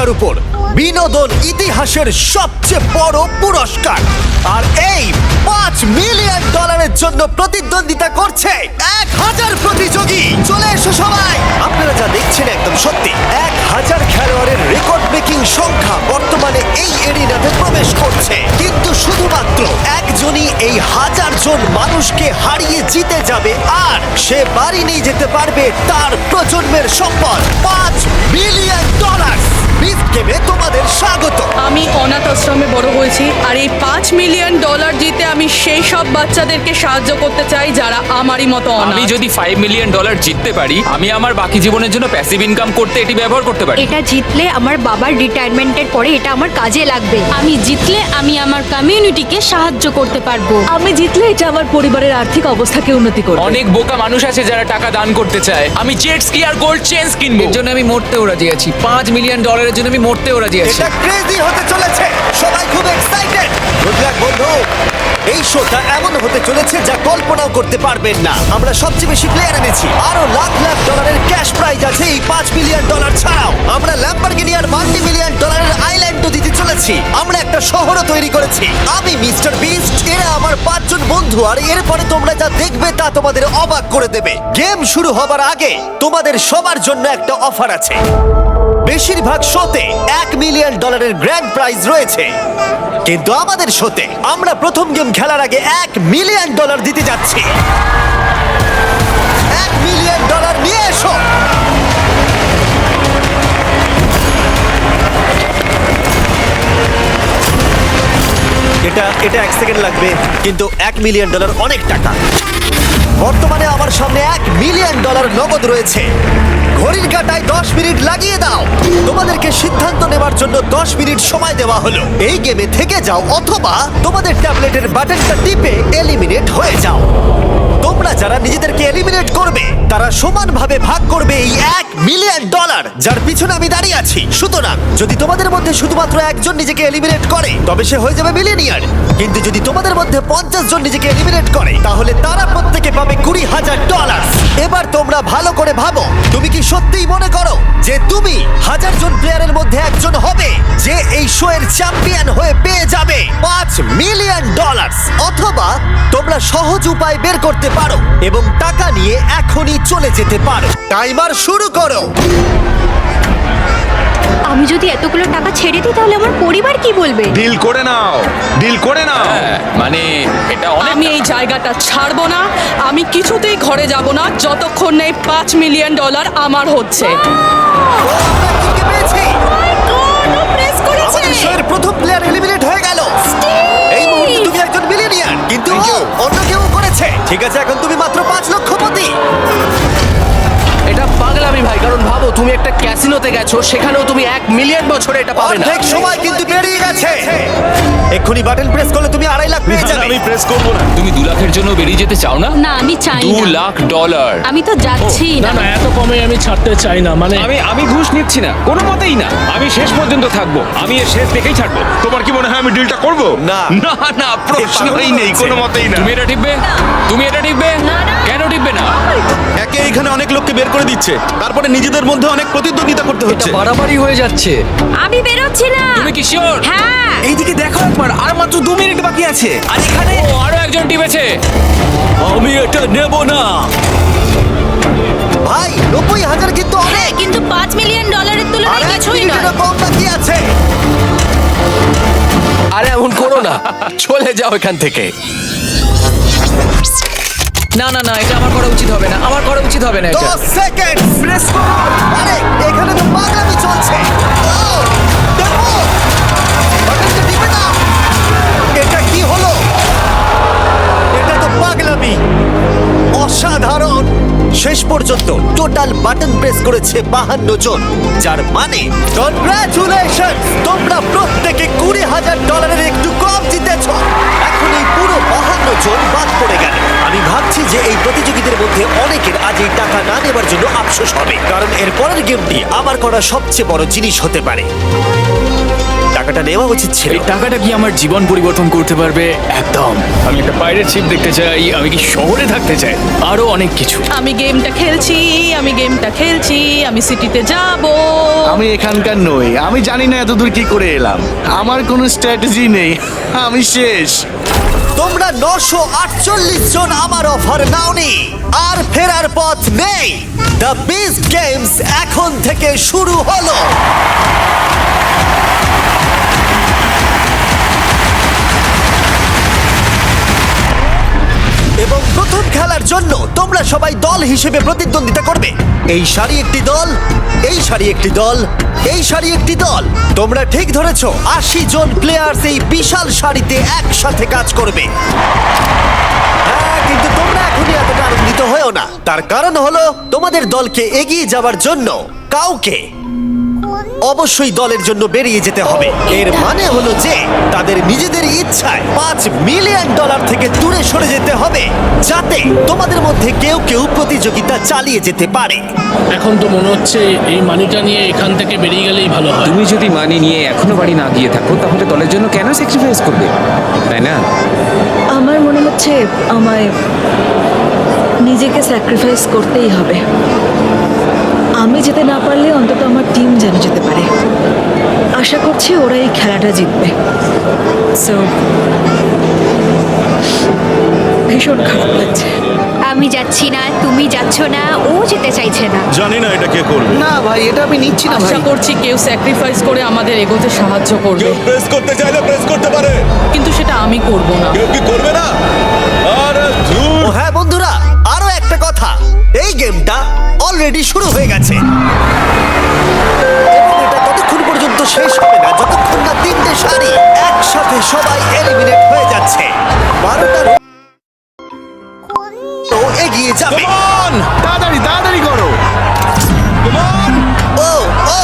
টাকার উপর বিনোদন ইতিহাসের সবচেয়ে বড় পুরস্কার। আর এই $5 মিলিয়ন জন্য প্রতিদ্বন্দ্বিতা করছে 1000 প্রতিযোগী। চলে এসো সবাই। আপনারা যা দেখছেন একদম সত্যি। 1000 খেলোয়াড়ের রেকর্ড ব্রেকিং সংখ্যা বর্তমানে এই এরিনাতে প্রবেশ করছে, কিন্তু শুধুমাত্র একজনই এই 1000 জন মানুষকে হারিয়ে জিতে যাবে, আর সে বাড়ি নিয়ে যেতে পারবে তার প্রজন্মের সম্পদ $5 মিলিয়ন। বিস্ট গেমে তোমাদের স্বাগত। আমি অনাথ আশ্রমে বড় হয়েছি, আর এই $5 মিলিয়ন জিতে আমি সেই সব বাচ্চাদেরকে সাহায্য করতে চাই যারা আমারই মতো অনাথ। আমি যদি $5 মিলিয়ন জিততে পারি, আমি আমার বাকি জীবনের জন্য প্যাসিভ ইনকাম করতে এটি ব্যবহার করতে পারি। এটা জিতলে আমার বাবার রিটায়ারমেন্টের পরে এটা আমার কাজে লাগবে। আমি জিতলে আমি আমার কমিউনিটিকে সাহায্য করতে পারবো। আমি জিতলে এটা আমার পরিবারের আর্থিক অবস্থাকে উন্নতি করবে। অনেক বোকা মানুষ আছে যারা টাকা দান করতে চায়। আমি জেট স্কি আর গোল্ড চেইনস কিনবো। এর জন্য আমি মরতেও রাজি আছি। $5 মিলিয়ন জন্য আমি মরতেও রাজি আছি। এটা ক্রেজি হতে চলেছে। সবাই খুব এক্সাইটেড। গুড লাক বন্ধু। এই শোটা এমন হতে চলেছে যা কল্পনাও করতে পারবেন না। আমরা সবচেয়ে বেশি প্লেয়ার এনেছি, আরো লাখ লাখ ডলারের ক্যাশ প্রাইজ আছে এই $5 মিলিয়ন ছাড়াও। আমরা ল্যাম্বরগিনি আর $1 মিলিয়ন আইল্যান্ডও দিতে চলেছি। আমরা একটা শহরও তৈরি করেছি। আমি মিস্টার বিস্ট, এরা আমার 5 জন বন্ধু, আর এরপরে তোমরা যা দেখবে তা তোমাদের অবাক করে দেবে। গেম শুরু হবার আগে তোমাদের সবার জন্য একটা অফার আছে। বেশিরভাগ শোতে $1 মিলিয়ন গ্র্যান্ড প্রাইজ রয়েছে, কিন্তু আমাদের শোতে আমরা প্রথম গেম খেলার আগে $1 মিলিয়ন দিতে যাচ্ছি। $1 মিলিয়ন নিয়ে এসো। এটা 1 সেকেন্ড লাগবে, কিন্তু $1 মিলিয়ন অনেক টাকা। বর্তমানে আমার সামনে $1 মিলিয়ন নগদ রয়েছে। ঘড়ির কাঁটায় 10 মিনিট লাগিয়ে দাও। তোমাদেরকে সিদ্ধান্ত নেবার জন্য 10 মিনিট সময় দেওয়া হলো। এই গেমে থেকে যাও, অথবা তোমাদের ট্যাবলেটের বাটনটা টিপে এলিমিনেট হয়ে যাও। তোমরা যারা নিজেদেরকে এলিমিনেট করবে তারা সমানভাবে ভাগ করবে এই $1 মিলিয়ন, যার পিছনে আমি দাঁড়িয়ে আছি। সুতরাং যদি তোমাদের মধ্যে শুধুমাত্র একজন নিজেকে এলিমিনেট করে তবে সে হয়ে যাবে মিলিয়নিয়ার, কিন্তু যদি তোমাদের মধ্যে 50 জন নিজেকে এলিমিনেট করে তাহলে তারা প্রত্যেকে পাবে $20,000। এবার তোমরা ভালো করে ভাবো, তুমি কি সত্যিই মনে করো যে তুমি 1000 জন প্লেয়ারের মধ্যে একজন হবে যে এই শো এর চ্যাম্পিয়ন হয়ে পেয়ে যাবে $5 মিলিয়ন? অথবা তোমরা সহজ উপায় বের করতে পারো এবং টাকা নিয়ে এখনই চলে যেতে পারো। টাইমার শুরু করো। আমি যদি এতগুলো টাকা ছেড়ে দিই তাহলে আমার পরিবার কি বলবে? ডিল করে নাও, ডিল করে নাও। হ্যাঁ, মানে এটা অনেক আমি এই জায়গাটা ছাড়বো না। আমি কিছুতেই ঘরে যাব না যতক্ষণ না এই $5 মিলিয়ন আমার হচ্ছে। আমরা জিতে পেয়েছি। প্রেস করেছে। আমাদের শোয়ের প্রথম প্লেয়ার এলিমিনেট হয়ে গেল। এই মুহূর্তে তুমি একজন মিলিয়নিয়ার, কিন্তু ও অন্য কেউ করেছে। ঠিক আছে, এখন তুমি মাত্র 5 লক্ষপতি। এটা পাগলামি ভাই, কারণ ভাবো তুমি একটা ক্যাসিনোতে গেছো, সেখানেও তুমি 1 মিলিয়ন বছরে এটা পাবে না। অর্ধেক সময় কিন্তু বেরিয়ে গেছে। এক্ষুনি বাটন প্রেস করলে তুমি $2.5 লাখ পেয়ে যাবে। আমি প্রেস করব না। তুমি 2 লাখের জন্য বেরিয়ে যেতে চাও না? না, আমি চাই $2 না। লাখ। আমি তো যাচ্ছি না। না এত কমে আমি ছাড়তে চাই না। মানে আমি ঘুষ নিচ্ছি না, কোনো মতেই না। আমি শেষ পর্যন্ত থাকবো, আমি এর শেষ দেখেই ছাড়বো। তোমার কি মনে হয় আমি ডিলটা করব? না। না না, প্রশ্নই নেই, কোনো মতেই না। তুমি এটা টিপবে? তুমি এটা টিপবে? কেন টিপবে না? একে এখানে অনেক লোককে বের করে দিচ্ছে, তারপরে নিজেদের মধ্যে অনেক প্রতিদ্বন্দ্বিতা করতে এটা হচ্ছে। বাড়াবাড়ি হয়ে যাচ্ছে। আমি বেরোচ্ছি না। তুমি কি শিওর? হ্যাঁ। এইদিকে দেখো একবার, আর মাত্র 2 মিনিট বাকি আছে। আর এখানে ও, আরো একজন টিপেছে। আমি এটা নেব না। ভাই 90,000 কিন্তু অনেক। হ্যাঁ, কিন্তু $5 মিলিয়ন আর তুলনায় 1 কিছুই নয়। মিনিটেরও কম বাকি আছে। আরে এমন করো না, চলে যাও এখান থেকে। না না না, এটা আমার করা উচিত হবে না, আমার করা উচিত হবে না এটা। 10 সেকেন্ড। প্রেস করো। আরে এখানে তো পাগলামি চলছে। ও, দেখো। বাটনটা টিপে দাও। এটা কি হলো? এটা তো পাগলামি। অসাধারণ। শেষ পর্যন্ত টোটাল বাটন প্রেস করেছে 52 জন, যার মানে কনগ্রাচুলেশন, তোমরা প্রত্যেকে $20,000 একটু কম জিতেছ। এখন এই পুরো 52 জন বাদ পড়ে গেল। আমি ভাবছি যে এই প্রতিযোগীদের মধ্যে অনেকের আজ এই টাকা না নেবার জন্য আফসোস হবে, কারণ এর পরের গেমটি আমার করা সবচেয়ে বড় জিনিস হতে পারে। টাকাটা নেওয়া উচিত ছিল। এই টাকাটা কি আমার জীবন পরিবর্তন করতে পারবে? একদম। আমি একটা পাইরেট শিপ দেখতে চাই, আমি কি শহরে থাকতে চাই, আরো অনেক কিছু। আমি গেমটা খেলছি, আমি সিটিতে যাব। আমি এখানকার নই, আমি জানি না এতদূর কি করে এলাম, আমার কোনো স্ট্র্যাটেজি নেই, আমি শেষ। তোমরা 948 জন আমার অফার নাওনি, আর ফেরার পথ নেই। দ্য বিস্ট গেমস এখন থেকে শুরু হলো। এবং প্রথম খেলার জন্য তোমরা সবাই দল হিসেবে প্রতিদ্বন্দ্বিতা করবে। এই সারি একটি দল, এই সারি একটি দল, এই সারি একটি দল। তোমরা ঠিক ধরেছো, 80 জন প্লেয়ার্স এই বিশাল সারিতে একসাথে কাজ করবে। হ্যাঁ, কিন্তু তোমরা এখনই এতটা আনন্দিত হয়েও না। তার কারণ হলো তোমাদের দলকে এগিয়ে যাওয়ার জন্য কাউকে অবশ্যই দলের জন্য বেরিয়ে যেতে হবে। এর মানে হলো যে তাদের নিজেদের ইচ্ছায় $5 মিলিয়ন থেকে দূরে সরে যেতে হবে, যাতে তোমাদের মধ্যে কেউ কেউ প্রতিযোগিতা চালিয়ে যেতে পারে। এখন তো মনে হচ্ছে এই মানিটা নিয়ে এখান থেকে বেরিয়ে গেলেই ভালো হয়। তুমি যদি মানি নিয়ে এখনো বাড়ি না গিয়ে থাকো, তাহলে দলের জন্য কেন স্যাক্রিফাইস করবে, তাই না? আমার মনে হচ্ছে আমায় নিজেকে স্যাক্রিফাইস করতেই হবে। আমি যেতে না পারলে অন্তত আমার টিম যেন যেতে পারে। আশা করছি ওরা এই খেলাটা জিতবে। সো ভীষণ খারাপ লাগছে। আমি যাচ্ছি না, তুমি যাচ্ছ না, ও যেতে চাইছে না। জানি না এটা কে করবে। না ভাই, এটা আমি নিচ্ছি না ভাই। আশা করছি কেউ স্যাক্রিফাইস করে আমাদের এগোতে সাহায্য করবে, প্রেস করতে চাইলে প্রেস করতে পারে, কিন্তু সেটা আমি করব না। কেউ কি করবে না? আরে ও হ্যাঁ বন্ধুরা, আরো একটা কথা, এই গেমটা অলরেডি শুরু হয়ে গেছে। এবং এটা ততক্ষণ পর্যন্ত শেষ হবে না যতক্ষণ না 3টে সারি একসাথে সবাই এলিমিনেট হয়ে যাচ্ছে। 12টা তো এগিয়ে যাবে। তাড়াতাড়ি তাড়াতাড়ি করো। ও ও,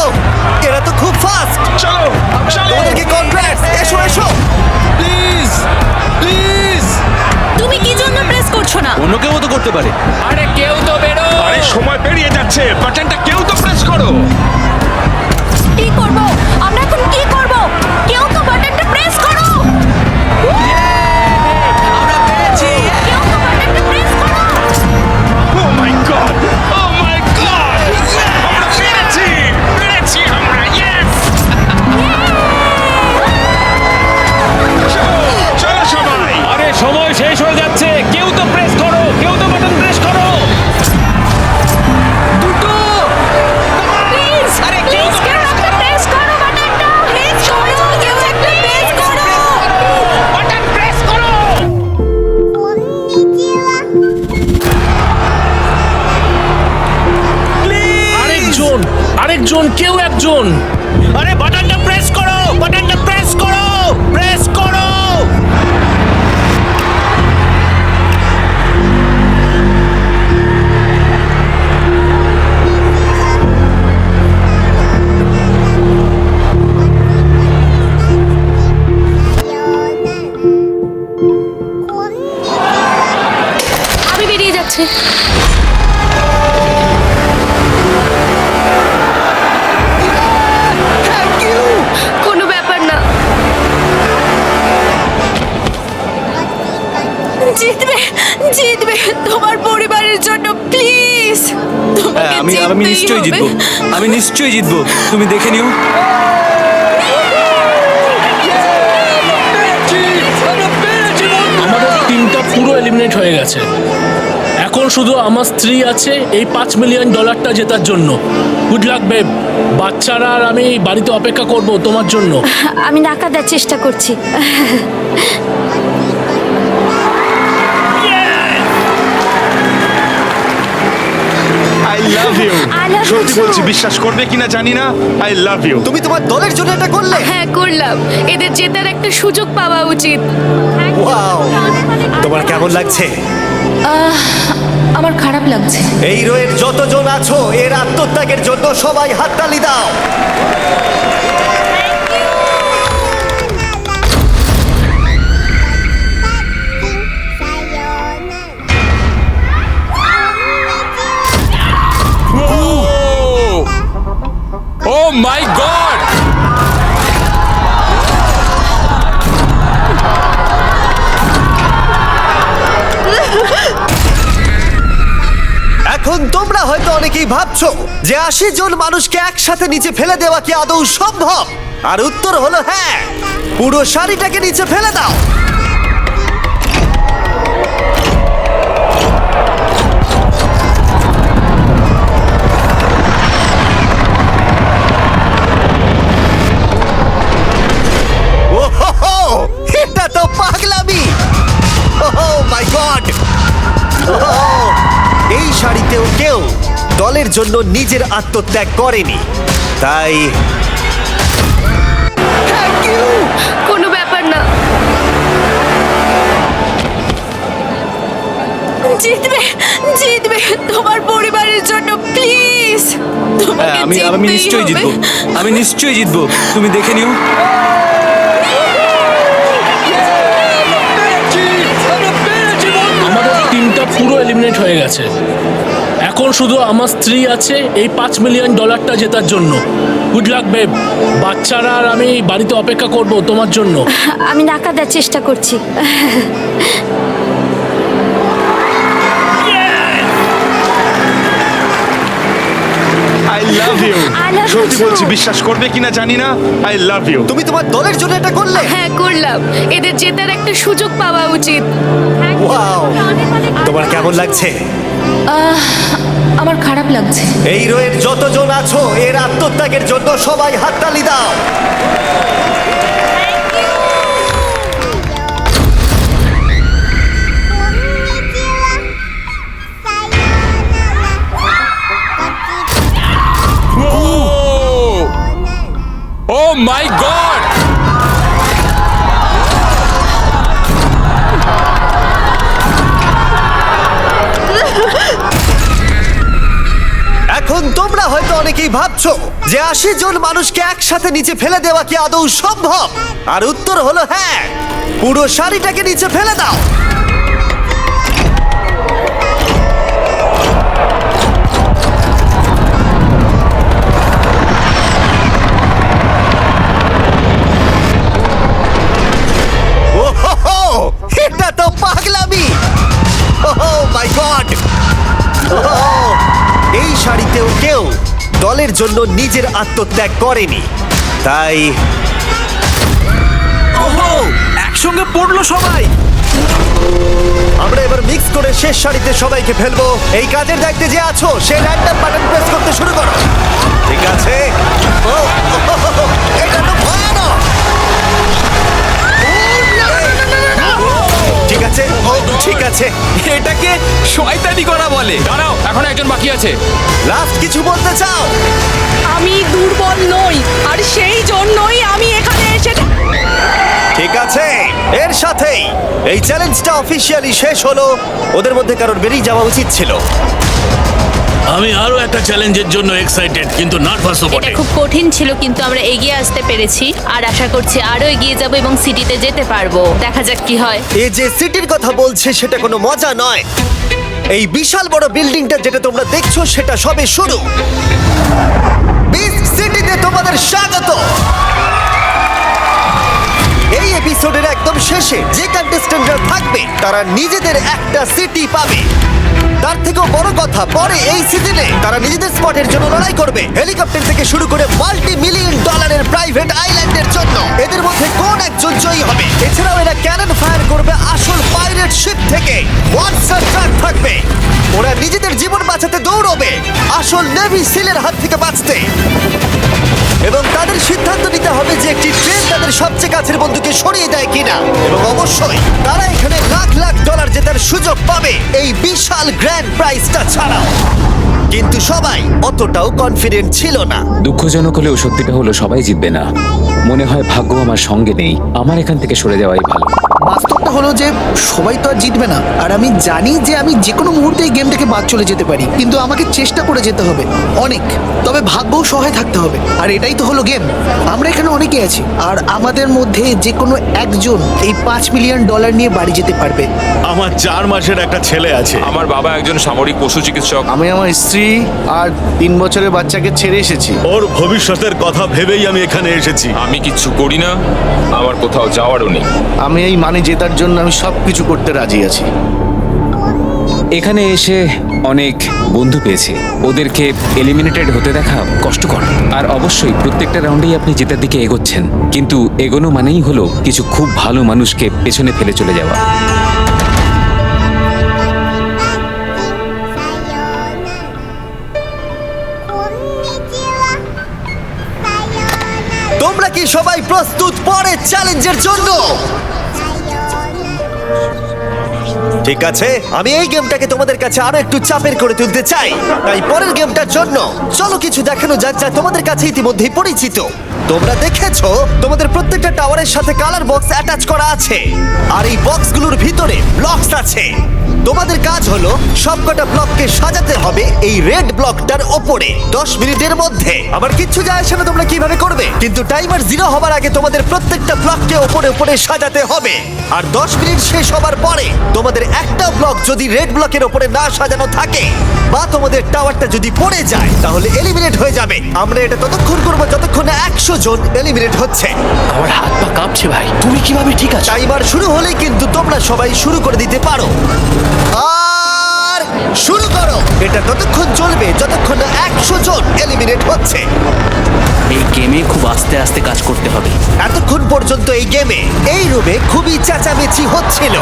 এরা তো খুব ফাস্ট। চলো চলো, তোমাদেরকে কনগ্রেটস। এসো এসো। Please please. তুমি কি জন্য প্রেস করছো না? অন্য কেউ তো করতে পারে। আরে কেউ তো বেরো। আরে সময় পেরিয়ে যাচ্ছে, বাটনটা কেউ তো প্রেস করো। কি করব? আমরা এখন কি করব? কেউ তো বাটনটা প্রেস করো। আমরা পেরেছি। কেউ তো বাটনটা প্রেস করো। ও মাই গড, ও মাই গড, আমরা পেরেছি আমরা, ইয়েস। চলো সবাই। আরে সময় শেষ হয়ে যাচ্ছে, কেউ তো প্রেস করো, কেউ তো বাটন প্রেস করো। প্লিজ, আরে কেউ তো কেউ একটা প্রেস করো বাটনটা। প্লিজ করো, কেউ একটা প্রেস করো। বাটন প্রেস করো। আরেকজন কেউ একজন। আরে বাটনটা প্রেস করো, বাটনটা প্রেস করো, প্রেস করো। আমি বেরিয়ে যাচ্ছি। কোনো ব্যাপার না। জিতবে, জিতবে তোমার পরিবারের জন্য, প্লিজ। হ্যাঁ, আমি নিশ্চয়ই জিতবো, আমি নিশ্চয়ই জিতবো, তুমি দেখে নিও। আমাদের টিমটা পুরো এলিমিনেট হয়ে গেছে। এখন শুধু আমার স্ত্রী আছে এই $5 মিলিয়ন জেতার জন্য। Good luck babe. বাচ্চারা আর আমি বাড়িতে অপেক্ষা করব তোমার জন্য। আমি টাকা দেওয়ার চেষ্টা করছি। I love you. I love you সত্যি too. বলছি, বিশ্বাস করবে কিনা জানি না, আই লাভ ইউ। তুমি তোমার দলের জন্য এটা করলে? হ্যাঁ করলাম, এদের জেতার একটা সুযোগ পাওয়া উচিত। ওয়াও, তোমার কেমন লাগছে? আমার খারাপ লাগছে। এই রোয়ের যতজন আছো, এর আত্মত্যাগের জন্য সবাই হাততালি দাও। ও মাই গড, ভাবছো যে 80 জন মানুষকে একসাথে নিচে ফেলে দেওয়া কি আদৌ সম্ভব? আর উত্তর হলো হ্যাঁ। পুরো শাড়িটাকে নিচে ফেলে দাও। ওহো, এটা তো পাগলামি! ওহ মাই গড! এই শাড়িতেও কেউ দলের জন্য নিজের আত্মত্যাগ করেনি, তাই কোনো ব্যাপার না। জিতবে, জিতবে তোমার পরিবারের জন্য, প্লিজ। হ্যাঁ, আমি নিশ্চয়ই জিতবো, আমি নিশ্চয়ই জিতবো, তুমি দেখে নিও। আমাদের টিমটা পুরো এলিমিনেট হয়ে গেছে। এখন শুধু আমার স্ত্রী আছে এই $5 মিলিয়ন জেতার জন্য। Good luck babe. বাচ্চারা আর আমি বাড়িতে অপেক্ষা করব তোমার জন্য। আমি নাকা দেওয়ার চেষ্টা করছি। I love you. I love you সত্যি too. বলছি, বিশ্বাস করবে কিনা জানি না, আই লাভ ইউ। তুমি তোমার দলের জন্য এটা করলে? হ্যাঁ করলাম, এদের জেতার একটা সুযোগ পাওয়া উচিত। ওয়াও! তোমার কেমন লাগছে? আমার খারাপ লাগছে। এই রোয়ের যতজন আছো এর আত্মত্যাগের জন্য সবাই হাততালি দাও। ও মাই গড! এখন তোমরা হয়তো অনেকেই ভাবছো যে 80 জন মানুষকে একসাথে নিচে ফেলে দেওয়া কি আদৌ সম্ভব? আর উত্তর হলো হ্যাঁ। পুরো শাড়িটাকে নিচে ফেলে দাও। ওহো, এটা তো পাগলামি! ওহ মাই গড! এই শাড়িতেও কেউ দলের জন্য নিজের আত্মত্যাগ করেনি, তাই ওহো, একসঙ্গে পড়লো সবাই। আমরা এবার মিক্স করে শেষ শাড়িতে সবাইকে ফেলবো। এই কাজের দায়িত্বে যে আছো সে র্যান্ডম বাটন প্রেস করতে শুরু করো। ঠিক আছে? ও, এটা তো ভয়ানক! ঠিক আছে, ও ঠিক আছে। এটাকে শয়তানি করা বলে। দাঁড়াও, এখন একজন বাকি আছে। লাস্ট কিছু বলতে চাও? আমি দুর্বল নই, আর সেই জন্যই আমি এখানে এসে। ঠিক আছে, এর সাথেই এই চ্যালেঞ্জটা অফিসিয়ালি শেষ হলো। ওদের মধ্যে কারোর বেরিয়ে যাওয়া উচিত ছিল। আমি আরো একটা চ্যালেঞ্জের জন্য এক্সাইটেড, কিন্তু নার্ভাসও এটা বটে। খুব কঠিন ছিল, কিন্তু আমরা এগিয়ে আসতে পেরেছি আর আশা করছি আরো এগিয়ে যাব এবং সিটিতে যেতে পারবো। দেখা যাক কি হয়। এ যে সিটির কথা বলছে সেটা কোনো মজা নয়। এই বিশাল বড় বিল্ডিংটা যেটা তোমরা দেখছো সেটা সবে শুরু। বিস্ট সিটিতে তোমাদের স্বাগত। এই এপিসোডের একদম শেষে যে কন্টেস্ট্যান্টরা থাকবে তারা নিজেদের একটা সিটি পাবে। তার থেকেও বড় কথা, পরে এই সিজনে তারা নিজেদের স্পটের জন্য লড়াই করবে, হেলিকপ্টার থেকে শুরু করে $multi-million প্রাইভেট আইল্যান্ডের জন্য। এদের মধ্যে কোন একজন জয়ী হবে? এছাড়াও এরা ক্যানন ফায়ার করবে আসল পাইরেট শিপ থেকে। ওয়াটসঅ্যাপ ট্রাক থাকবে। ওরা নিজেদের জীবন বাঁচাতে দৌড়বে আসল নেভি সিলের হাত থেকে বাঁচতে। এবং তাদের সিদ্ধান্ত নিতে হবে যে একটি ট্রেন তাদের সবচেয়ে কাছের বন্ধুকে সরিয়ে দেয় কিনা। এবং অবশ্যই তারা এখানে লাখ লাখ ডলার জেতার সুযোগ পাবে এই বিশাল গ্র্যান্ড প্রাইজটা ছাড়াও। কিন্তু সবাই অতটাও কনফিডেন্ট ছিল না। দুঃখজনক হলেও সত্যিটা হলো সবাই জিতবে না। মনে হয় ভাগ্য আমার সঙ্গে নেই। আমার এখান থেকে সরে যাওয়াই ভালো। বাস্তবটা হলো যে সবাই তো আর জিতবে না, আর আমি জানি যে আমি যে কোনো মুহূর্তে এই গেম থেকে বাদ চলে যেতে পারি, কিন্তু আমাকে চেষ্টা করে যেতে হবে অনেক। তবে ভাগ্যও সহায় থাকতে হবে, আর এটাই তো হলো গেম। আমরা এখানে অনেকে আছি, আর আমাদের মধ্যে যে কোনো একজন এই $5 মিলিয়ন নিয়ে বাড়ি যেতে পারবে। আমার 4 মাসের একটা ছেলে আছে। আমার বাবা একজন সামরিক পশু চিকিৎসক। আমি আমার স্ত্রী আর 3 বছরের বাচ্চাকে ছেড়ে এসেছি। ওর ভবিষ্যতের কথা ভেবেই আমি এখানে এসেছি। আমি কিচ্ছু করি না, আমার কোথাও যাওয়ারও নেই। আমি এই মানি জেতার জন্য আমি সব কিছু করতে রাজি আছি। এখানে এসে অনেক বন্ধু পেয়েছি, ওদেরকে এলিমিনেটেড হতে দেখা কষ্টকর। আর অবশ্যই প্রত্যেকটা রাউন্ডেই আপনি জেতার দিকে এগোচ্ছেন, কিন্তু এগোনো মানেই হলো কিছু খুব ভালো মানুষকে পেছনে ফেলে চলে যাওয়া। তোমরা কি সবাই প্রস্তুত পরের চ্যালেঞ্জের জন্য? ঠিক আছে, আমি এই গেমটাকে তোমাদের কাছে আরো একটু চাপের করে তুলতে চাই। তাই পরের গেমটার জন্য চলো কিছু দেখানো যাক যা তোমাদের কাছে ইতিমধ্যেই পরিচিত। তোমরা দেখেছো তোমাদের প্রত্যেকটা টাওয়ারের সাথে কালার বক্স অ্যাটাচ করা আছে, আর এই বক্সগুলোর ভিতরে ব্লকস আছে। তোমাদের কাজ হলো সবকটা ব্লককে সাজাতে হবে এই রেড ব্লকটার ওপরে 10 মিনিটের মধ্যে। আমার কিচ্ছু যায় আসে না তোমরা কিভাবে করবে, কিন্তু টাইমার 0 হবার আগে তোমাদের প্রত্যেকটা ব্লককে ওপরে ওপরে সাজাতে হবে। আর 10 মিনিট শেষ হবার পরে তোমাদের একটা ব্লক যদি রেড ব্লকের ওপরে না সাজানো থাকে বা তোমাদের টাওয়ারটা যদি পড়ে যায় তাহলে এলিমিনেট হয়ে যাবে। আমরা এটা ততক্ষণ করবো যতক্ষণ না 100 জন এলিমিনেট হচ্ছে। আমার হাত পা কাঁপছে ভাই, তুমি কিভাবে ঠিক আছো? টাইমার শুরু হলেই কিন্তু তোমরা সবাই শুরু করে দিতে পারো। আর শুরু করো। এটা ততক্ষণ চলবে যতক্ষণ না 100 জন এলিমিনেট হচ্ছে। এই গেমে খুব আস্তে আস্তে কাজ করতে হবে। এতক্ষণ পর্যন্ত এই গেমে এই রুমে খুবই চেঁচামেচি হচ্ছিল,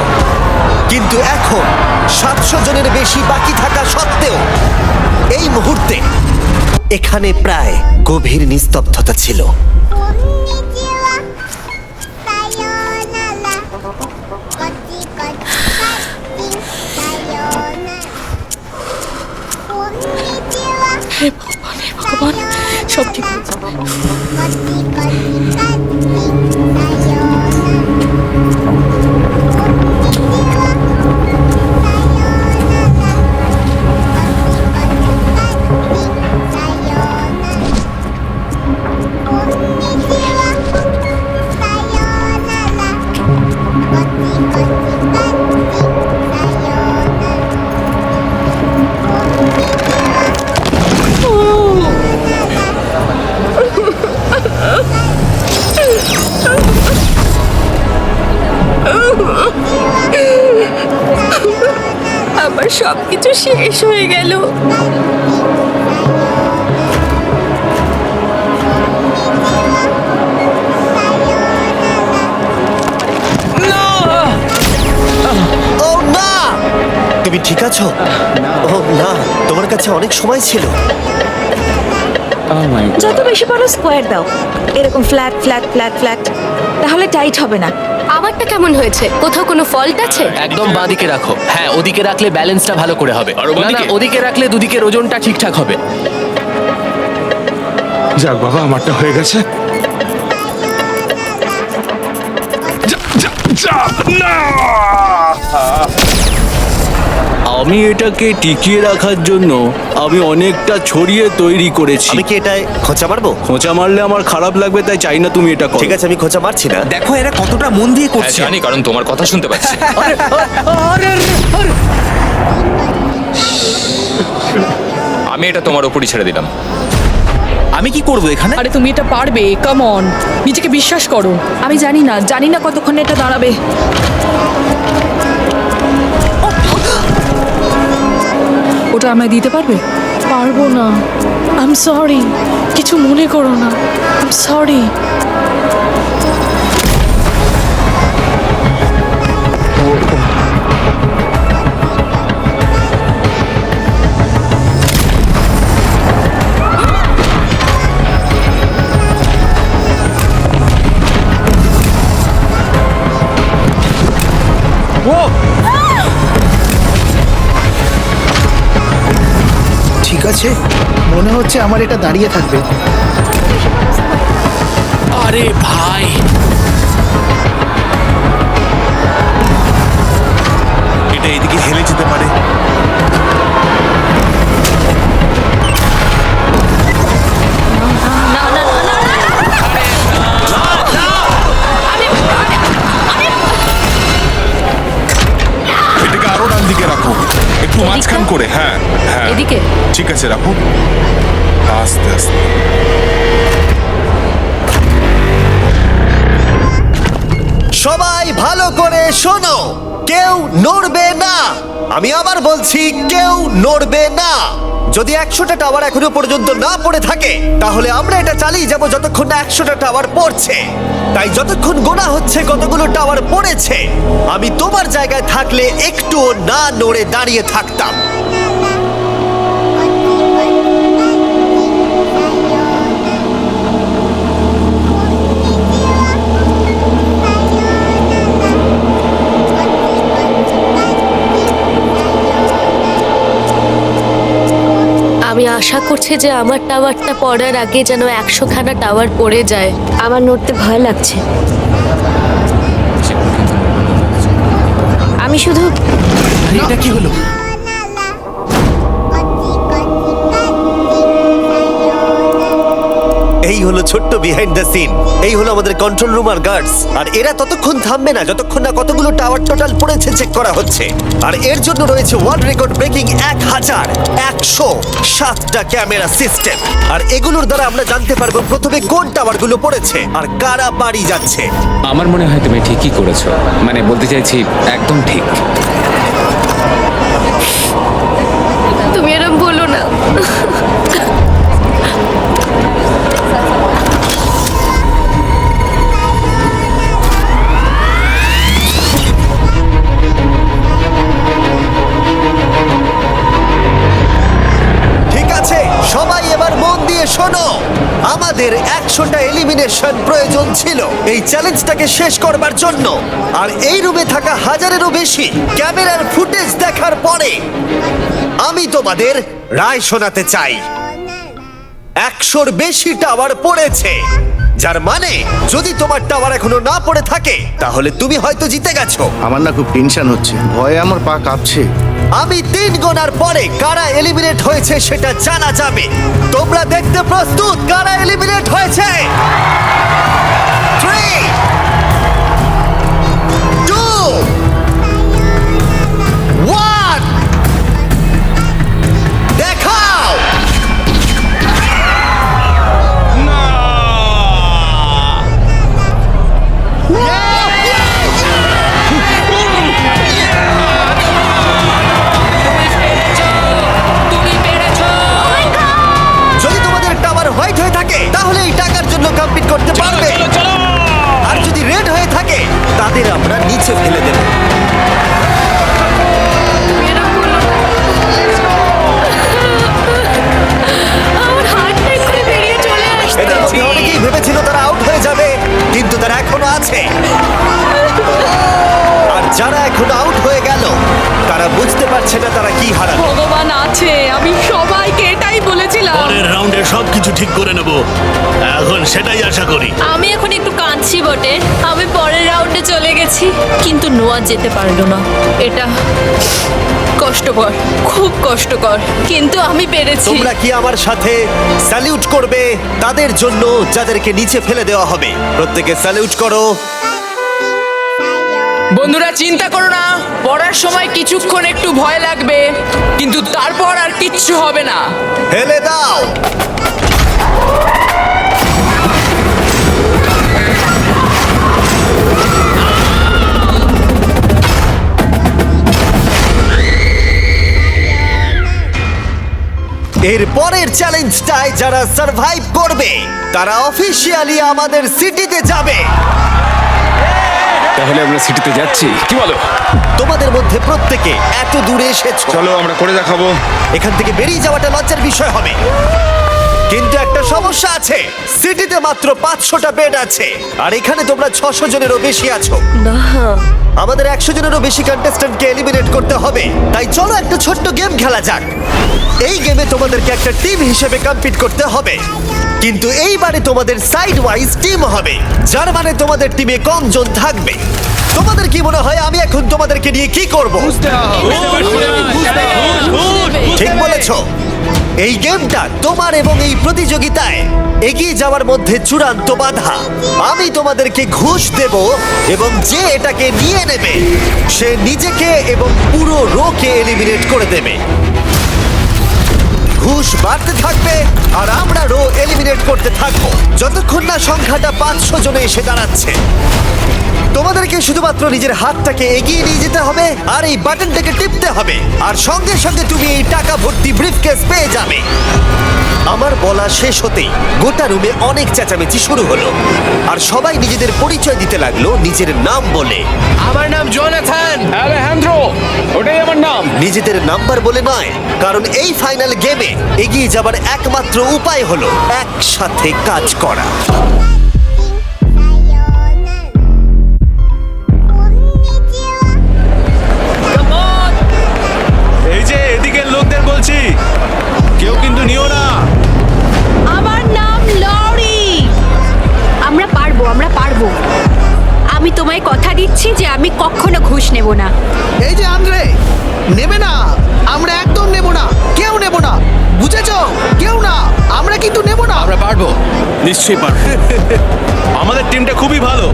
কিন্তু এখন 700 জনের বেশি বাকি থাকা সত্ত্বেও এই মুহূর্তে এখানে প্রায় গভীর নিস্তব্ধতা ছিল। হে ভগবান, হে ভগবান, সব ঠিক হয়ে যাবে। আমার সবকিছু শেষ হয়ে গেল। ও না, তুমি ঠিক আছো? ও না, তোমার কাছে অনেক সময় ছিল। যত বেশি পারো স্কোয়ার দাও, এরকম ফ্ল্যাট ফ্ল্যাট ফ্ল্যাট ফ্ল্যাট, তাহলে টাইট হবে না। আমারটা কেমন হয়েছে? কোথাও কোনো ফল্ট আছে? একদম বাঁদিকে রাখো। হ্যাঁ, ওদিকে রাখলে ব্যালেন্সটা ভালো করে হবে। আরো না না, বাঁদিকে? ওদিকে রাখলে দুদিকের ওজনটা ঠিকঠাক হবে। যাক বাবা, আমারটা হয়ে গেছে। আমি এটাকে টিকিয়ে রাখার জন্য আমি অনেকটা ছড়িয়ে তৈরি করেছি। আমি কি এটায় খোঁচা মারবো? খোঁচা মারলে আমার খারাপ লাগবে, তাই চাই না তুমি এটা করো। ঠিক আছে, আমি খোঁচা মারছি না। দেখো এরা কতটা মন দিয়ে হ্যাঁ, জানি, কারণ তোমার কথা শুনতে পাচ্ছি। আমি এটা তোমার উপরই ছেড়ে দিলাম। আমি কি করব এখানে? আরে তুমি এটা পারবে, কাম অন, নিজেকে বিশ্বাস করো। আমি জানি না কতক্ষণ এটা দাঁড়াবে। ওটা আমায় দিতে পারবে? পারবো না, আই এম সরি, কিছু মনে করো না, আই এম সরি। ঠিক আছে, মনে হচ্ছে আমার এটা দাঁড়িয়ে থাকবে। আরে ভাই, এটা এদিকে হেলে যেতে পারে। এটাকে আরো ডান দিকে রাখো, একটু মাঝখান করে। হ্যাঁ হ্যাঁ, এদিকে? ঠিক আছে, রাখো আস্তে আস্তে। সবাই ভালো করে শোনো, কেউ নড়বে না। আমি আবার বলছি, কেউ নড়বে না। যদি 100টা টাওয়ার এখনো পর্যন্ত না পড়ে থাকে তাহলে আমরা এটা চালিয়ে যাব যতক্ষণ না 100টা টাওয়ার পড়ছে। তাই যতক্ষণ গোনা হচ্ছে কতগুলো টাওয়ার পড়েছে, আমি তোমার জায়গায় থাকলে একটুও না নড়ে দাঁড়িয়ে থাকতাম। আমি আশা করছি যে আমার টাওয়ারটা পড়ার আগে যেন 100খানা টাওয়ার পড়ে যায়। আমার নড়তে ভয় লাগছে। আমি শুধু এটা কি হলো? এই হলো ছোট্ট বিহাইন্ড দ্য সিন। এই হলো আমাদের কন্ট্রোল রুম আর গার্ডস। আর এরা ততক্ষণ থামবে না যতক্ষণ না কতগুলো টাওয়ার টোটাল পড়েছে চেক করা হচ্ছে। আর এর জন্য রয়েছে ওয়ার্ল্ড রেকর্ড ব্রেকিং 1107টা ক্যামেরা সিস্টেম। আর এগুলোর দ্বারা আমরা জানতে পারবো প্রথমে কোন টাওয়ারগুলো পড়েছে আর কারা বাড়ি যাচ্ছে। আমার মনে হয় তুমি ঠিকই করেছো, মানে বলতে চাইছি একদম ঠিক। তুমি এরকম বলো না। ঠিক আছে, সবাই এবার মন দিয়ে শোনো। আমাদের 100টা এলিমিনেশন প্রয়োজন ছিল এই চ্যালেঞ্জটাকে শেষ করবার জন্য। আর এই রুমে থাকা হাজারেরও বেশি ক্যামেরার ফুটেজ দেখার পরে আমি তোমাদের রায় শোনাতে চাই। 100র বেশি টাওয়ার পড়েছে, যার মানে যদি তোমার টাওয়ার এখনো না পড়ে থাকে তাহলে তুমি হয়তো জিতে গেছো। আমার না খুব টেনশন হচ্ছে, ভয়ে আমার পা কাঁপছে। আমি 3 গোনার পরে কারা এলিমিনেট হয়েছে সেটা জানা যাবে। তোমরা দেখতে প্রস্তুত কারা এলিমিনেট হয়েছে? 3, 2, 1, দেখাও। যদি তোমাদের টাওয়ার হোয়াইট হয়ে থাকে তাহলে এই টাকার জন্য কম্পিট করতে পারবে। আর যদি রেড হয়ে থাকে তাদের আমরা নিচে ফেলে দেব। আমার হার্টটা একটু বেরিয়ে চলে আসছে। এদের মধ্যে অনেকেই ভেবেছিল তারা আউট হয়ে যাবে, কিন্তু তারা এখনো আছে। আর যারা এখন আউট হয়ে গেল তারা বুঝতে পারছে না তারা কি হারালো। ভগবান আছে, আমি সবাইকে এটাই বলেছিলাম। পরের রাউন্ডে সবকিছু ঠিক করে নেব, এখন সেটাই আশা করি। আমি এখন একটু কাঁদছি বটে। আমি পরের রাউন্ডে চলে গেছি, কিন্তু নোয়া যেতে পারলো না। এটা কষ্টকর, খুব কষ্টকর, কিন্তু আমি পেরেছি। তোমরা কি আমার সাথে স্যালিউট করবে তাদের জন্য যাদেরকে নিচে ফেলে দেওয়া হবে? প্রত্যেকে স্যালিউট করো। বন্ধুরা, চিন্তা করো না, পড়ার সময় কিছুক্ষণ একটু ভয় লাগবে, কিন্তু তারপর আর কিচ্ছু হবে না। ফেলে দাও। এর পরের চ্যালেঞ্জটায় যারা সার্ভাইভ করবে তারা অফিসিয়ালি আমাদের সিটিতে যাবে। তাহলে আমরা সিটিতে যাচ্ছি, কি বলো? তোমাদের মধ্যে প্রত্যেকে এত দূরে এসেছো, চলো আমরা করে দেখাবো। এখান থেকে বেরিয়ে যাওয়াটা লজ্জার বিষয় হবে। কিন্তু একটা সমস্যা আছে, সিটিতে মাত্র 500টা বেড আছে আর এখানে তোমরা 600 জনেরও বেশি আছো। আমাদের 100 জনেরও বেশি কন্টেস্ট্যান্টকে এলিমিনেট করতে হবে। তাই চলো একটা ছোট্ট গেম খেলা যাক। এই গেমে তোমাদেরকে একটা টিম হিসেবে কম্পিট করতে হবে, কিন্তু এইবারে তোমাদের সাইড ওয়াইজ টিম হবে, যার মানে তোমাদের টিমে কম জন থাকবে। তোমাদের কি মনে হয় আমি এখন তোমাদেরকে নিয়ে কি করব? ঠিক বলেছো, এই গেমটা তোমার এবং এই প্রতিযোগিতায় এগিয়ে যাওয়ার মধ্যে চূড়ান্ত বাধা। আমি তোমাদেরকে ঘুষ দেব এবং যে এটাকে নিয়ে নেবে সে নিজেকে এবং পুরো রোকে এলিমিনেট করে দেবে। ঘুষ বাড়তে থাকবে আর আমরা রো এলিমিনেট করতে থাকবো যতক্ষণ না সংখ্যাটা 500 জনে এসে দাঁড়াচ্ছে। তোমাদেরকে শুধুমাত্র নিজের হাতটাকে এগিয়ে নিয়ে যেতে হবে আর এই বাটনটাকে টিপতে হবে আর সঙ্গে সঙ্গে তুমি এই টাকা ভর্তি ব্রিফকেস পেয়ে যাবে। আমার বলা শেষ হতেই গোটা রুমে অনেক চেঁচামেচি শুরু হলো আর সবাই নিজেদের পরিচয় দিতে লাগলো নিজের নাম বলে। আমার নাম জোনাথন। আলেহান্দ্রো, ওটাই আমার নাম। নিজেদের নাম্বার বলে নয়, কারণ এই ফাইনাল গেমে এগিয়ে যাবার একমাত্র উপায় হলো একসাথে কাজ করা। এই যে এদিকের লোকদের বলছি, কেউ কিন্তু নিও না। আমার নাম লরি। আমরা পারবো, আমরা পারবো। আমি তোমায় কথা দিচ্ছি যে আমি কখনো ঘুষ নেব না। এই যে আন্দ্রে, নেবে না, আমরা একদম নেব না, কেউ নেব না, বুঝেছো? কেউ না, আমরা কিন্তু নেব না। আমরা পারবো। নিশ্চয়ই পারবো। আমাদের টিমটা খুবই ভালো।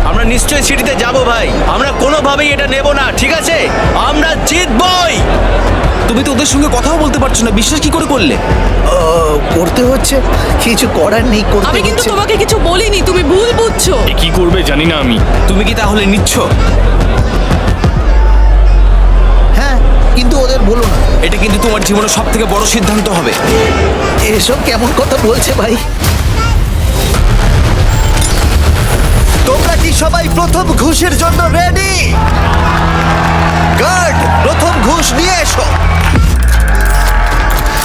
আমরা নিশ্চয়ই সিটিতে যাব ভাই। আমরা কোনোভাবেই এটা নেব না, ঠিক আছে? আমরা জিতবই। তুমি তো ওদের সঙ্গে কথাও বলতে পারছো না, বিশ্বাস কি করে করলে? করতে হচ্ছে, কিছু করার নেই, করতে আমি কিন্তু হচ্ছে। তোমাকে কিছু বলিনি, তুমি ভুল বুঝছো। কি করবে জানি না আমি। তুমি কি তাহলে নিচ্ছ? হ্যাঁ, কিন্তু ওদের বলো না। এটা কিন্তু তোমার জীবনের সব থেকে বড় সিদ্ধান্ত হবে। এসব কেমন কথা বলছে ভাই? তোমরা কি সবাই প্রথম ঘুষের জন্য রেডি? গার্ড, প্রথম ঘুষ নিয়ে এসো।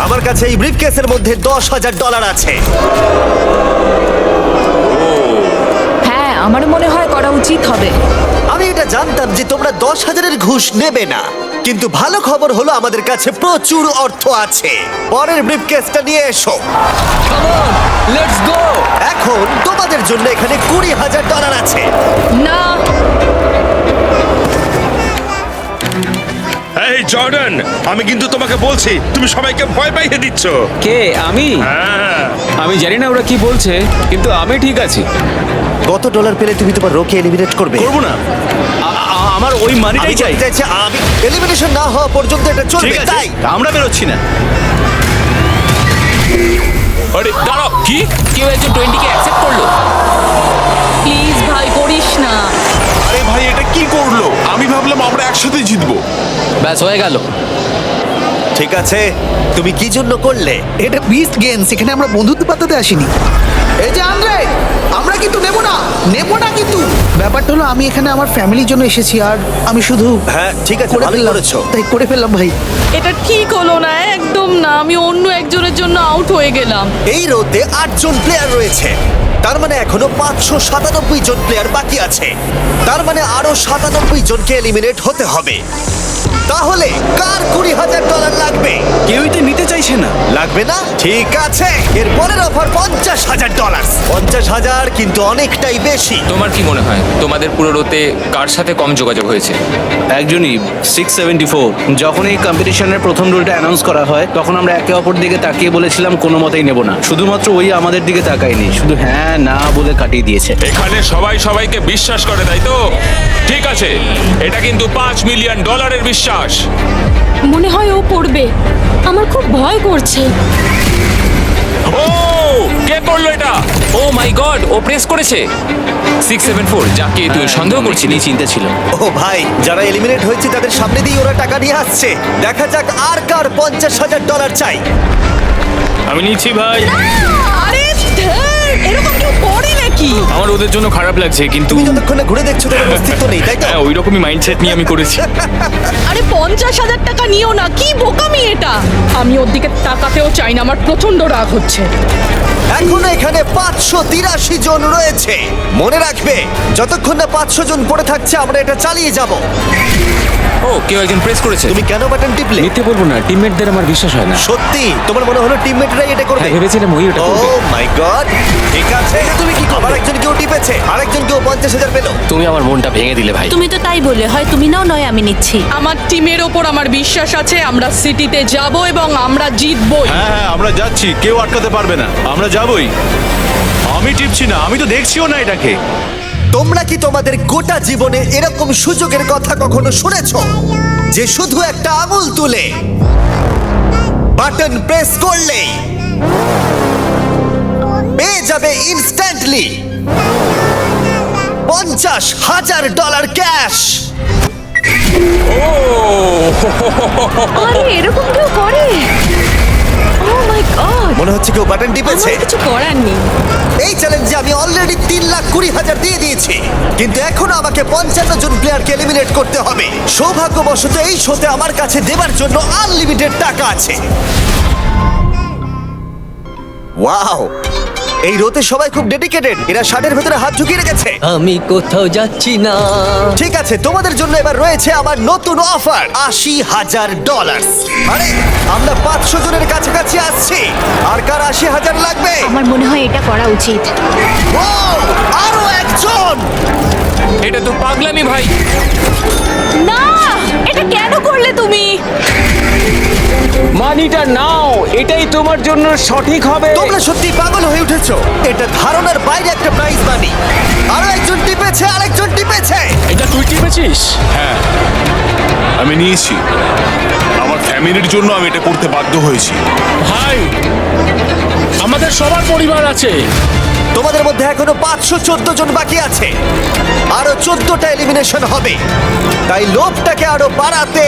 আমার কাছে এই ব্রিফকেসের মধ্যে $10,000 আছে। হ্যাঁ, আমার মনে হয় করা উচিত হবে। আমি এটা জানতাম যে তোমরা 10,000-এর ঘুষ নেবে না, কিন্তু ভালো খবর হলো আমাদের কাছে প্রচুর অর্থ আছে। পরের ব্রিফকেসটা নিয়ে এসো। Let's go. এখন তোমাদের জন্য এখানে $20,000 আছে। না, এই জর্ডান, আমি কিন্তু তোমাকে বলছি, তুমি সবাইকে ভয় পাইয়ে দিচ্ছ। কে? আমি? হ্যাঁ। আমি জানি না ওরা কি বলছে, কিন্তু আমি ঠিক আছি। কত ডলার পেলে তুমি তোমার রোকে এলিমিনেট করবে? করবো না, আমার ওই আমি মানিটাই চাই। বলতে চাইছি, আমি এলিমিনেশন না হওয়া পর্যন্ত এটা ঠিক চলবে, আছে, তাই আমরা বেরোচ্ছি না। আরে দাঁড়াও, কি? কেউ একজন 20কে অ্যাকসেপ্ট করলো। প্লিজ ভাই করিস না। আরে ভাই, এটা কি করলো? আমি ভাবলাম আমরা একসাথে জিতবো। ব্যাস হয়ে গেল। ঠিক আছে। তুমি কি জন্য করলে? এটা বিস্ট গেমস, এখানে আমরা বন্ধুত্ব পাতাতে আসিনি। এই যে আন্দ্রে, আমরা কিন্তু নেব না, নেব না কিন্তু। ব্যাপারটা হলো আমি এখানে আমার ফ্যামিলির জন্য এসেছি আর আমি শুধু হ্যাঁ, ঠিক আছে, করে ভালো ফেললাম, করেছো। তাই করে ফেললাম ভাই। এটা ঠিক হলো না, একদম না। আমি অন্য একজনের জন্য আউট হয়ে গেলাম। এই রোতে 8 জন প্লেয়ার রয়েছে, তার মানে এখনো 597 জন প্লেয়ার বাকি আছে। তার মানে আরো 97 জনকে এলিমিনেট হতে হবে। তাহলে কার $20,000 লাগবে? কেউই তো নিতে চাইছে না। লাগবে না? ঠিক আছে, এর পরের অফার $50,000। 50,000 কিন্তু অনেকটাই বেশি। তোমার কি মনে হয় তোমাদের পুরো রোতে কার সাথে কম যোগাযোগ হয়েছে? একজনই 674। যখন এই কম্পিটিশনের প্রথম রুলটা অ্যানাউন্স করা হয়, তখন আমরা একে অপর দিকে তাকিয়ে বলেছিলাম কোনো মতেই নেব না। শুধুমাত্র ওই আমাদের দিকে তাকায়নি, শুধু হ্যাঁ না বলে কাটিয়ে দিয়েছে। এখানে সবাই সবাইকে বিশ্বাস করে, তাই তো? ঠিক আছে, এটা কিন্তু $5 মিলিয়ন বিশ্বাস। মনে হয় ও পড়বে। আমার খুব ভয় করছে। ও, কে করলো এটা? ও মাই গড, ও প্রেস করেছে 674, যাকে তুই সন্দেহ করছিলি। চিন্তা ছিল। ও ভাই, যারা এলিমিনেট হয়েছে তাদের সামনে দিয়ে ওরা টাকা নিয়ে আসছে। দেখা যাক আর কার $50,000 চাই। আমি নিচ্ছি ভাই। আরে ধ্যার, এরকম কেউ করে নাকি? আমার ওদের জন্য খারাপ লাগছে, কিন্তু তুমি যতক্ষণে ঘুরে দেখছো তোমার অস্তিত্ব নেই, তাই তো? হ্যাঁ, ওই রকমই মাইন্ডসেট নিয়ে আমি করেছি। আরে 50,000 টাকা নিও না, কি বোকামি এটা। আমি ওর দিকে তাকাতেও চাই না, আমার প্রচন্ড রাগ হচ্ছে। এখনো এখানে 583 জন রয়েছে। মনে রাখবে, যতক্ষণ না 500 জন পড়ে থাকছে আমরা এটা চালিয়ে যাব। ও, কেউ একজন প্রেস করেছে। তুমি কেন বাটন টিপলে? মিথ্যে বলবো না, টিমমেটদের আমার বিশ্বাস হয় না। সত্যি তোমার মনে হলো টিমমেটরাই এটা করবে? হ্যাঁ, ভেবেছিলাম ওই ওটা ও করবে। মাই গড, ঠিক আছে। তুমি কি আবার একজন কেউ টিপেছে, আরেকজন কেউ 50,000 পেল। তুমি আমার মনটা ভেঙে দিলে ভাই। তুমি তো তাই বললে, হয় তুমি নাও নয় আমি নিচ্ছি। আমার টিমের ওপর আমার বিশ্বাস আছে। আমরা সিটিতে যাব এবং আমরা জিতবই। হ্যাঁ হ্যাঁ, আমরা যাচ্ছি, কেউ আটকাতে পারবে না, আমরা যাবই। আমি টিপছি না, আমি তো দেখছিও না এটাকে। তোমরা কি তোমাদের গোটা জীবনে এরকম সুযোগের কথা কখনো শুনেছো, যে শুধু একটা আঙুল তুলে বাটন প্রেস করলেই পেয়ে যাবে ইনস্ট্যান্টলি $50,000 ক্যাশ। আরে এরকম কেউ করে? ও মাই গড! মনে হচ্ছে কেউ বাটন টিপেছে। আমার কিছু করার নেই। এই চ্যালেঞ্জে আমি অলরেডি 3,20,000 দিয়ে দিয়েছি, কিন্তু এখনো আমাকে 55 জন প্লেয়ারকে এলিমিনেট করতে হবে। সৌভাগ্যবশত এই শোতে আমার কাছে দেবার জন্য আনলিমিটেড টাকা আছে। ওয়াও, এই রোতে সবাই খুব ডেডিকেটেড। এরা শার্টের ভেতরে হাত ঢুকিয়ে রেখেছে। আমি কোথাও যাচ্ছি না। ঠিক আছে, তোমাদের জন্য এবার রয়েছে আমার নতুন অফার, $80,000। আরে আমরা 500 জনের কাছাকাছি আসছি। আর কার 80,000 লাগবে? আমার মনে হয় এটা করা উচিত। ও, আরো একজন। এটা তো পাগলামি ভাই। না, এটা কেন করলে তুমি? মানিটা নাও, এটাই তোমার জন্য সঠিক হবে। তোমরা সত্যি পাগল হয়ে উঠেছো। এটা ধারণার বাইরে একটা প্রাইজ মানি। আরো একজন টিপেছে, আরেকজন টিপেছে। এটা তুই টিপেছিস? হ্যাঁ, আমি নিয়েছি। আমার ফ্যামিলির জন্য আমি এটা করতে বাধ্য হয়েছি। ভাই, আমাদের সবার পরিবার আছে। তোমাদের মধ্যে এখনো 514 জন বাকি আছে। আরো 14টা এলিমিনেশন হবে। তাই লোভটাকে আরো বাড়াতে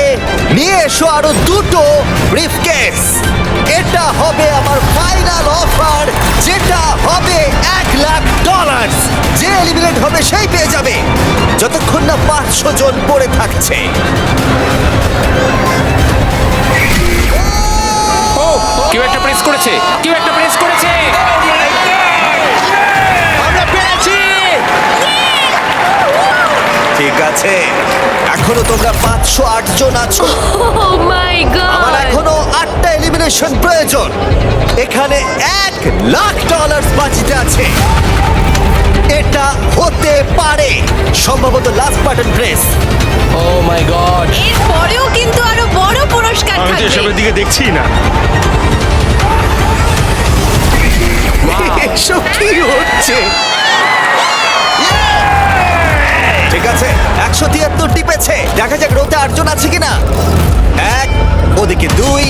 নিয়ে এসো আরো দুটো ব্রিফকেস। এটা হবে আমার ফাইনাল অফার, যেটা হবে $1,00,000। যে এলিমিনেট হবে সেই পেয়ে যাবে, যতক্ষণ না 500 জন পড়ে থাকছে। কেউ একটা প্রেস করেছে, কেউ একটা প্রেস করেছে। আমরা পেরেছি। ঠিক আছে, এখনো তোমরা 508 জন আছো। ও মাই আমার গড! এখনো 8টা এলিমিনেশন প্রয়োজন। এখানে $1,00,000 বাজিতে আছে। এটা হতে পারে। সম্ভবত লাস্ট বাটন প্রেস। ও মাই গড! এর পরেও কিন্তু আরো বড় পুরস্কার থাকবে। দিকে দেখছি না। এসব কি হচ্ছে? ঠিক আছে, 173 টিপেছে। দেখা যাক রোতে 8 জন আছে কিনা। 1, ওদিকে 2,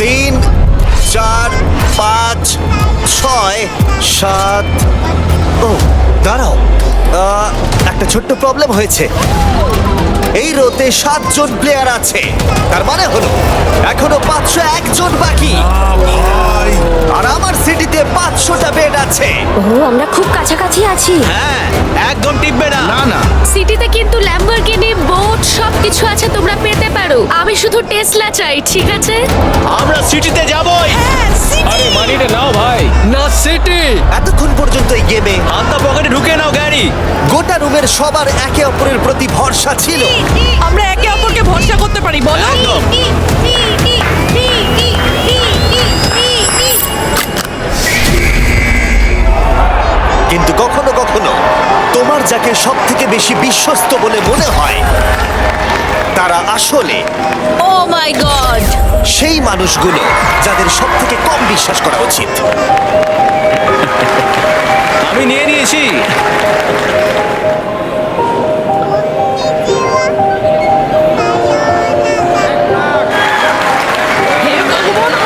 3, 4, 5, 6, 7। ও দাঁড়াও, একটা ছোট্ট প্রবলেম হয়েছে। এই রোতে 7 জন প্লেয়ার আছে। তার মানে হলো এখনো 501 জন বাকি। আর আমার সিটিতে 500টা বেড আছে। ও, আমরা খুব কাছাকাছি আছি। হ্যাঁ, একদম টিপবে না। না না, সিটিতে কিন্তু ল্যাম্বরগিনি, বোট সবকিছু আছে, তোমরা পেতে পারো। আমি শুধু টেসলা চাই, ঠিক আছে? আমরা সিটিতে যাবই। আরে মানিটা নাও ভাই। না সিটি! এতক্ষণ পর্যন্ত এই গেমে হাতটা পকেটে ঢুকে নাও গাড়ি। গোটা রুমের সবার একে অপরের প্রতি ভরসা ছিল। আমরা একে অপরকে ভরসা করতে পারি, বলো? একদম। কিন্তু কখনো কখনো তোমার যাকে সব থেকে বেশি বিশ্বস্ত বলে মনে হয়, তারা আসলে ও মাই গড! সেই মানুষগুলো যাদের সব থেকে কম বিশ্বাস করা উচিত। আমি নিয়ে নিয়েছি।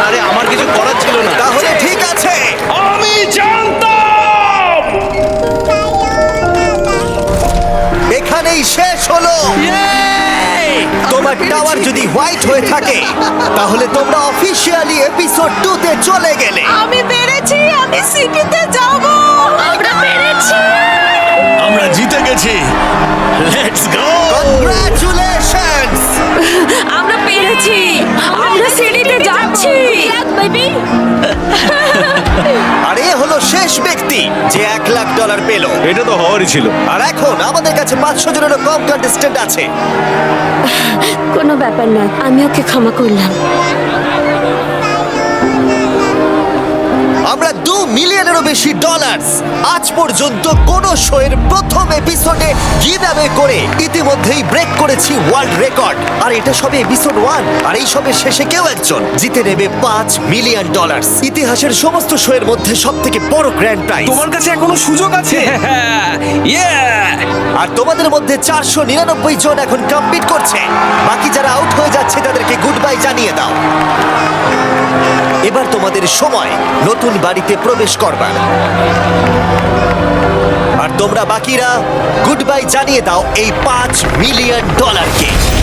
আরে আমার কিছু করার ছিল না। তাহলে ঠিক আছে, আমি জানতাম! এখানেই শেষ হলো। তোমার টাওয়ার যদি হোয়াইট হয়ে থাকে, তাহলে তোমরা অফিসিয়ালি এপিসোড 2 তে চলে গেলে। আমি পেরেছি, আমি সিটিতে যাব। আমরা পেরেছি! আমরা জিতে গেছি। Let's go! কংগ্রাচুলেশনস! আমরা পেরেছি! আমরা সিটিতে যাচ্ছি! বেবি! আর এ হলো শেষ ব্যক্তি যে $1,00,000 পেল। এটা তো হওয়ারই ছিল। আর এখন আমাদের কাছে 500 জনেরও কম কন্টেস্টেন্ট আছে। কোনো ব্যাপার না, আমি ওকে ক্ষমা করলাম। আমরা $2 মিলিয়নেরও বেশি আজ পর্যন্ত কোন শোয়ের প্রথম এপিসোডে গিভঅ্যাওয়ে করে ইতিমধ্যেই ব্রেক করেছি ওয়ার্ল্ড রেকর্ড। আর এটা সবে এপিসোড 1, আর এই সবে শেষে কেউ একজন জিতে নেবে $5 মিলিয়ন। ইতিহাসের সমস্ত শোয়ের মধ্যে সবথেকে বড় গ্র্যান্ড প্রাইজ। তোমার কাছে এখনো সুযোগ আছে। আর তোমাদের মধ্যে 499 জন এখন কমপ্লিট করছে। বাকি যারা আউট হয়ে যাচ্ছে তাদেরকে গুড বাই জানিয়ে দাও। এবার তোমাদের সময় নতুন বাড়িতে প্রবেশ করবার। আর তোমরা বাকিরা গুড বাই জানিয়ে দাও এই $5 মিলিয়ন কে।